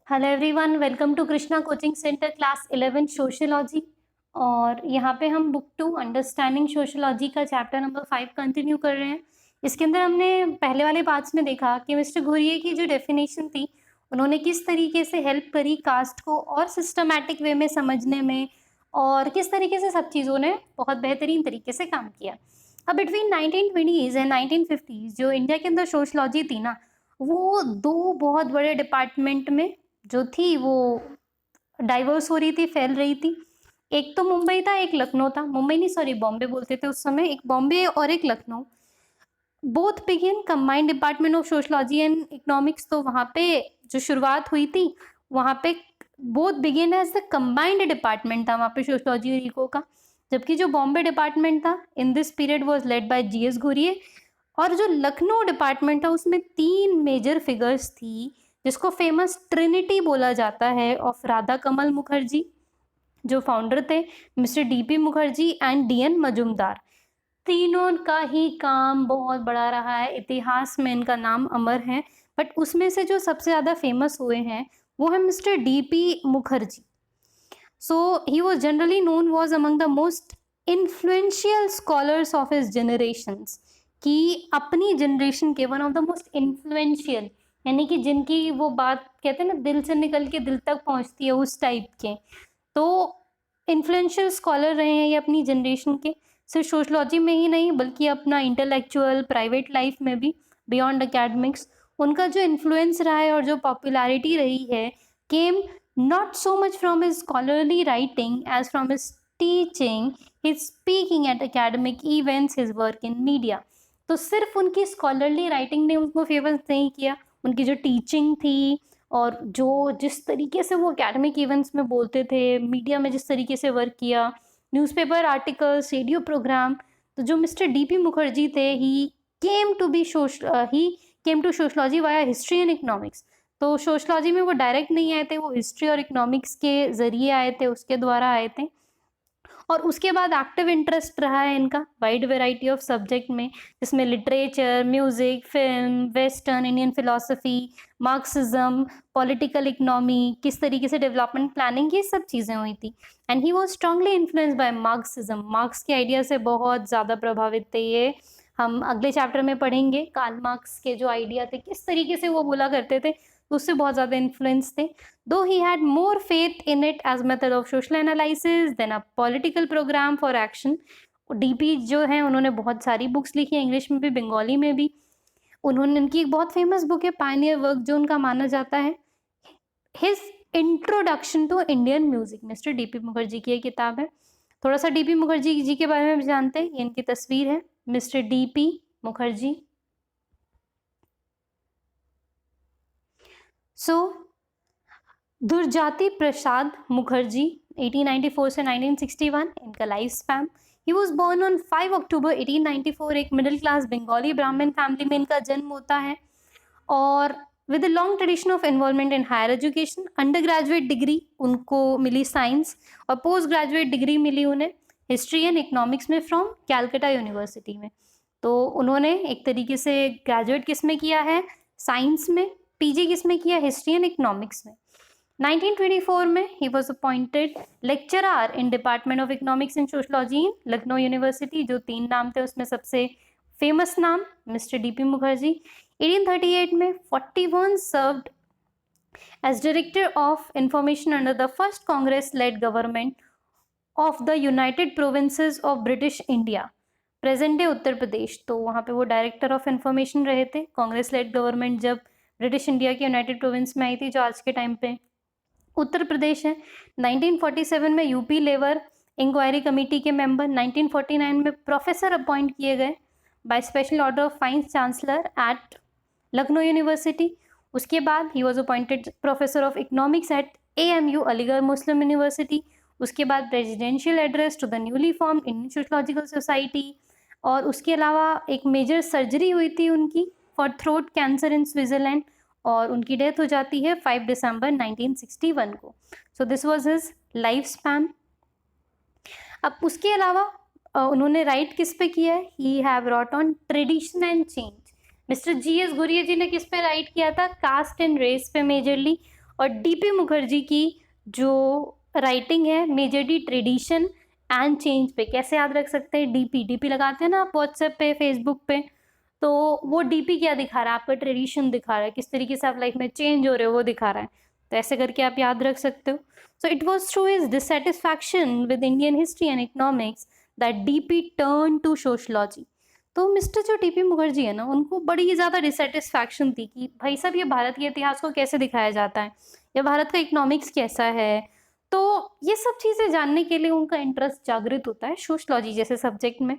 Hello everyone, welcome to Krishna coaching centre class 11 sociology. और यहाँ पे हम बुक 2 अंडरस्टैंडिंग सोशियोलॉजी का चैप्टर नंबर 5 कंटिन्यू कर रहे हैं। इसके अंदर हमने पहले वाले पार्ट्स में देखा कि मिस्टर घुरिये की जो डेफिनेशन थी, उन्होंने किस तरीके से हेल्प करी कास्ट को और सिस्टमैटिक वे में समझने में, और किस तरीके से सब चीज़ों ने बहुत बेहतरीन तरीके से काम किया। अब बिटवीन 1920s एंड 1950s जो इंडिया के अंदर सोशलॉजी थी ना, वो दो बहुत बड़े डिपार्टमेंट में जो थी वो डाइवर्स हो रही थी, फैल रही थी। एक तो मुंबई था, एक लखनऊ था। मुंबई नहीं, सॉरी, बॉम्बे बोलते थे उस समय। एक बॉम्बे और एक Lucknow. Both begin combined department of sociology and economics. तो वहाँ पे जो शुरुआत हुई थी, वहाँ पे both begin as the combined department था वहाँ पे सोशलॉजी और इको का। जबकि जो बॉम्बे डिपार्टमेंट था in this period was led by GS Ghurye. और जो लखनऊ डिपार्टमेंट था उसमें 3 मेजर फिगर्स थी, जिसको फेमस ट्रिनिटी बोला जाता है, ऑफ राधा कमल मुखर्जी जो फाउंडर थे, mister DP Mukherjee and DN Majumdar. तीनों का ही काम बहुत बड़ा रहा है, इतिहास में इनका नाम अमर है। बट उसमें से जो सबसे ज़्यादा फेमस हुए हैं वो है mister DP Mukherjee. So he was generally known was among the most influential scholars of his generations, कि अपनी जनरेशन के one of the most influential, यानी कि जिनकी वो बात कहते हैं ना दिल से निकल के दिल तक पहुंचती है, उस टाइप के। तो इन्फ्लुएंशियल स्कॉलर रहे हैं ये अपनी जनरेशन के, सिर्फ सोशलॉजी में ही नहीं बल्कि अपना इंटेलेक्चुअल प्राइवेट लाइफ में भी, बियॉन्ड एकेडमिक्स। उनका जो इन्फ्लुएंस रहा है और जो पॉपुलैरिटी रही है, केम not so much from his scholarly writing as from his teaching, his speaking at academic events, his work in media। तो सिर्फ उनकी स्कॉलरली राइटिंग ने उनको फेमस नहीं किया, उनकी जो टीचिंग थी और जो जिस तरीके से वो एकेडमिक इवेंट्स में बोलते थे, मीडिया में जिस तरीके से वर्क किया, न्यूज़पेपर आर्टिकल्स, रेडियो प्रोग्राम। तो जो मिस्टर डीपी मुखर्जी थे, he came to sociology via history and economics. तो सोशलॉजी में वो डायरेक्ट नहीं आए थे, वो हिस्ट्री और इकोनॉमिक्स के जरिए आए थे, उसके द्वारा आए थे। और उसके बाद एक्टिव इंटरेस्ट रहा है इनका वाइड वैरायटी ऑफ सब्जेक्ट में, जिसमें literature, music, film, western Indian philosophy, Marxism, political economy, किस तरीके से डेवलपमेंट प्लानिंग, ये सब चीज़ें हुई थी। And he was strongly influenced by Marxism. Marks के आइडिया से बहुत ज़्यादा प्रभावित थे ये। हम अगले चैप्टर में पढ़ेंगे कार्ल मार्क्स के जो आइडिया थे, किस तरीके से वो बोला करते थे, उससे बहुत ज़्यादा इन्फ्लुएंस थे। Though he had more faith in it as method of social analysis than a political program for action। DP जो है उन्होंने बहुत सारी बुक्स लिखी हैं, इंग्लिश में भी, बंगाली में भी। उन्होंने, उनकी एक बहुत फेमस बुक है पायनियर वर्क, जो उनका माना जाता है his introduction to Indian music. Mister DP Mukherjee की ये किताब है। थोड़ा सा डीपी मुखर्जी जी के बारे में भी जानते हैं। ये इनकी तस्वीर है, मिस्टर डीपी मुखर्जी। सो दुर्जाति प्रसाद मुखर्जी 1894 से 1961 इनका life span. He was born on 5 अक्टूबर 1894। एक मिडिल क्लास बंगाली ब्राह्मण फैमिली में इनका जन्म होता है। और with a long tradition of involvement in higher education, undergraduate degree उनको मिली साइंस, और पोस्ट ग्रेजुएट डिग्री मिली उन्हें हिस्ट्री एंड इकोनॉमिक्स में फ्रॉम कैलकटा यूनिवर्सिटी में। तो उन्होंने एक तरीके से ग्रेजुएट किस में किया है, साइंस में, पीजी किस में किया, हिस्ट्री एंड इकोनॉमिक्स में। 1924 में ही was appointed lecturer in department of economics and sociology in Lucknow university. जो 3 नाम थे उसमें सबसे फेमस नाम मिस्टर डीपी मुखर्जी। 1838 में 41 served as director of information under the first Congress led government of the United Provinces of British India, present day Uttar Pradesh. तो वहाँ पे वो डायरेक्टर ऑफ इंफॉर्मेशन रहे थे, कांग्रेस लेड गवर्नमेंट जब ब्रिटिश इंडिया की यूनाइटेड प्रोविंस में आई थी, जो आज के टाइम पे उत्तर प्रदेश है। 1947 में यूपी लेबर इंक्वायरी कमेटी के मेंबर। 1949 में प्रोफेसर अपॉइंट किए गए by special order of vice chancellor at Lucknow university. उसके बाद ही was appointed professor of economics at AMU Aligarh Muslim university. उसके बाद presidential address to the newly form Indian sociological society. और उसके अलावा एक मेजर सर्जरी हुई थी उनकी for throat cancer in Switzerland, और उनकी डेथ हो जाती है 5 दिसंबर 1961 को। So this was his life span. अब उसके अलावा उन्होंने राइट किस पे किया है, he have wrote on tradition and change. Mister GS Ghurye ji ने किस पे राइट किया था, कास्ट एंड रेस पे मेजरली। और डीपी मुखर्जी की जो राइटिंग है मेजरली ट्रेडिशन एंड चेंज पे। कैसे याद रख सकते हैं? डीपी लगाते हैं ना आप व्हाट्सएप पे, फेसबुक पे, तो वो डीपी क्या दिखा रहा है? आपका ट्रेडिशन दिखा रहा है, किस तरीके से आप लाइफ में चेंज हो रहे हो वो दिखा रहा है। तो ऐसे करके आप याद रख सकते हो। So it was through his dissatisfaction with Indian history and economics that DP turn to sociology. तो मिस्टर जो डीपी मुखर्जी है ना, उनको बड़ी ज़्यादा डिससेटिस्फैक्शन थी कि भाई साहब ये भारत के इतिहास को कैसे दिखाया जाता है, या भारत का इकोनॉमिक्स कैसा है। तो ये सब चीज़ें जानने के लिए उनका इंटरेस्ट जागृत होता है सोशलॉजी जैसे सब्जेक्ट में।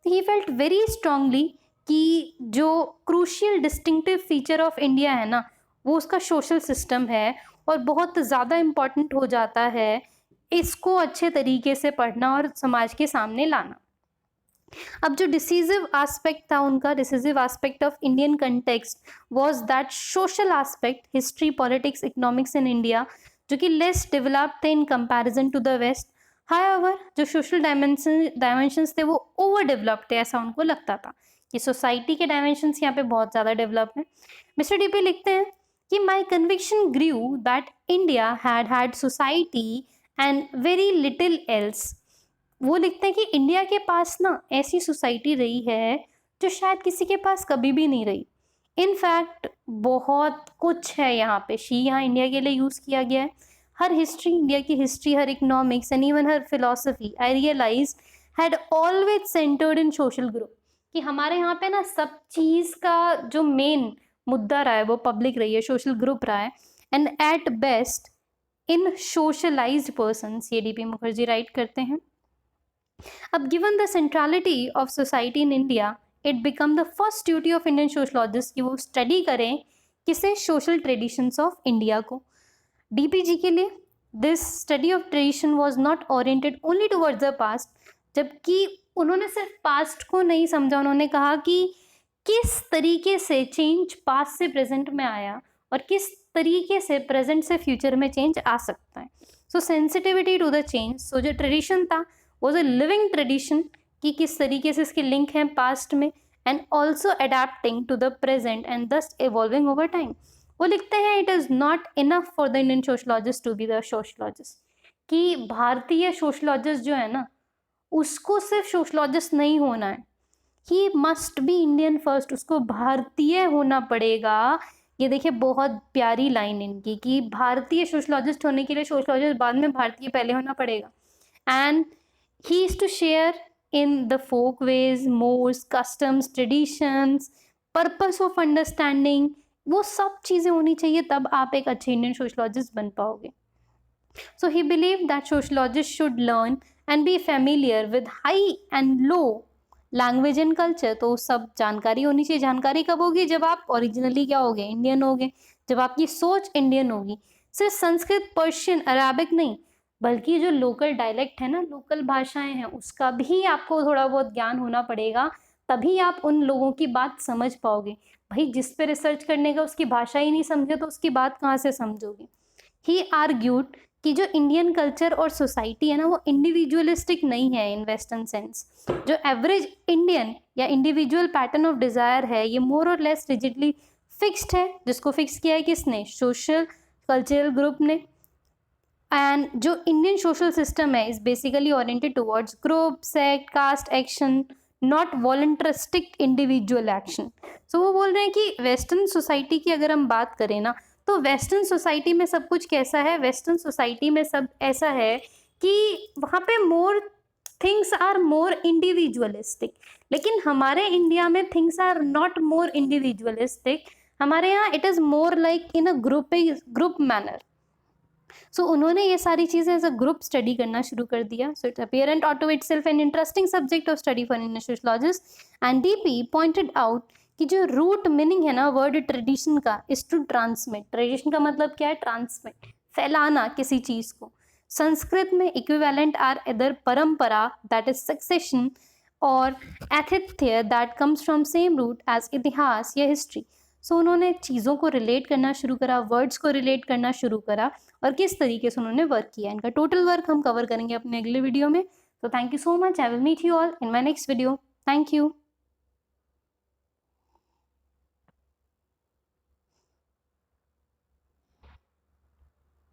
ही फेल्ट वेरी स्ट्रांगली कि जो crucial distinctive feature of India है ना, वो उसका सोशल सिस्टम है, और बहुत ज़्यादा इम्पॉर्टेंट हो जाता है इसको अच्छे तरीके से पढ़ना और समाज के सामने लाना। अब जो डिसीजिव एस्पेक्ट था उनका, decisive aspect of Indian context was that social aspect, history, politics, economics in India, जो कि लेस डेवलप्ड थे in comparison to the west. However जो सोशल डायमेंशंस थे वो ओवर डेवलप्ड थे, ऐसा उनको लगता था कि सोसाइटी के डायमेंशंस यहाँ पे बहुत ज़्यादा डेवलप हैं। मिस्टर डीपी लिखते हैं कि my conviction grew that India had society and very little else. वो लिखते हैं कि इंडिया के पास ना ऐसी सोसाइटी रही है जो शायद किसी के पास कभी भी नहीं रही। इनफैक्ट बहुत कुछ है यहाँ पे, शी यहाँ इंडिया के लिए यूज़ किया गया है। हर हिस्ट्री, इंडिया की history, her economics and even her philosophy I realize had always centred in social group. कि हमारे यहाँ पे ना सब चीज़ का जो मेन मुद्दा रहा है वो पब्लिक रही है, सोशल ग्रुप रहा है, and at best in socialized persons, ये डीपी मुखर्जी राइट करते हैं। अब given the centrality of society in India, it become the first duty of Indian sociologists कि वो स्टडी करें किसे, सोशल ट्रेडिशंस ऑफ इंडिया को। डीपीजी के लिए this study of tradition was not oriented only towards the past, जबकि उन्होंने सिर्फ पास्ट को नहीं समझा, उन्होंने कहा कि किस तरीके से चेंज पास्ट से प्रेजेंट में आया और किस तरीके से प्रेजेंट से फ्यूचर में चेंज आ सकता है। सो सेंसिटिविटी टू द चेंज, सो जो ट्रेडिशन था वो जो लिविंग ट्रेडिशन कि किस तरीके से इसके लिंक हैं पास्ट में, and also adapting to the present and thus evolving over time. वो लिखते हैं it is not enough for the Indian sociologist to be the sociologist, कि भारतीय सोशलॉजिस्ट जो है ना उसको सिर्फ सोशलॉजिस्ट नहीं होना है, he must be Indian first, उसको भारतीय होना पड़ेगा। ये देखिए बहुत प्यारी लाइन इनकी कि भारतीय सोशलॉजिस्ट होने के लिए सोशलॉजिस्ट बाद में, भारतीय पहले होना पड़ेगा। And he is to share in the folk ways, modes, customs, traditions, purpose of understanding, वो सब चीज़ें होनी चाहिए, तब आप एक अच्छे इंडियन सोशलॉजिस्ट बन पाओगे। So he believed that sociologists should learn and be familiar with high and low language and culture. तो सब जानकारी होनी चाहिए। जानकारी कब होगी? जब आप ओरिजिनली क्या होगे, इंडियन होगे, जब आपकी सोच इंडियन होगी। सिर्फ संस्कृत, पर्शियन, अराबिक नहीं, बल्कि जो लोकल डायलेक्ट है ना, लोकल भाषाएं हैं, उसका भी आपको थोड़ा बहुत ज्ञान होना पड़ेगा, तभी आप उन लोगों की बात समझ पाओगे। भाई जिस पे रिसर्च करने का उसकी भाषा ही नहीं समझे तो उसकी बात कहाँ से समझोगे। ही आर्ग्यूड कि जो इंडियन कल्चर और सोसाइटी है ना वो इंडिविजुअलिस्टिक नहीं है इन वेस्टर्न सेंस। जो एवरेज इंडियन या इंडिविजुअल पैटर्न ऑफ डिज़ायर है ये मोर और लेस रिजिडली फिक्स्ड है, जिसको फिक्स किया है किसने? सोशल कल्चरल ग्रुप ने। एंड जो इंडियन सोशल सिस्टम है is basically oriented towards group, sect, caste, action, not voluntaristic individual action. So वो बोल रहे हैं कि वेस्टर्न सोसाइटी की अगर हम बात करें ना, तो वेस्टर्न सोसाइटी में सब कुछ कैसा है? वेस्टर्न सोसाइटी में सब ऐसा है कि वहाँ पे more things are more individualistic, लेकिन हमारे इंडिया में things are not more individualistic. हमारे यहाँ it is more like in a group manner. So उन्होंने ये सारी चीज़ें एज अ ग्रुप स्टडी करना शुरू कर दिया। So it's apparent auto itself an interesting subject of study for Indian sociologist. And DP pointed out कि जो रूट मीनिंग है ना वर्ड ट्रेडिशन का इज टू ट्रांसमिट। ट्रेडिशन का मतलब क्या है? ट्रांसमिट, फैलाना किसी चीज़ को। संस्कृत में इक्विवेलेंट आर इधर परंपरा दैट इज सक्सेशन, और एथिथ्य that comes from same root as इतिहास या हिस्ट्री। सो उन्होंने चीज़ों को रिलेट करना शुरू करा, वर्ड्स को रिलेट करना शुरू करा, और किस तरीके से उन्होंने वर्क किया। इनका टोटल वर्क हम कवर करेंगे अपने अगले वीडियो में। तो thank you so much. I will meet you all in my next video. Thank you.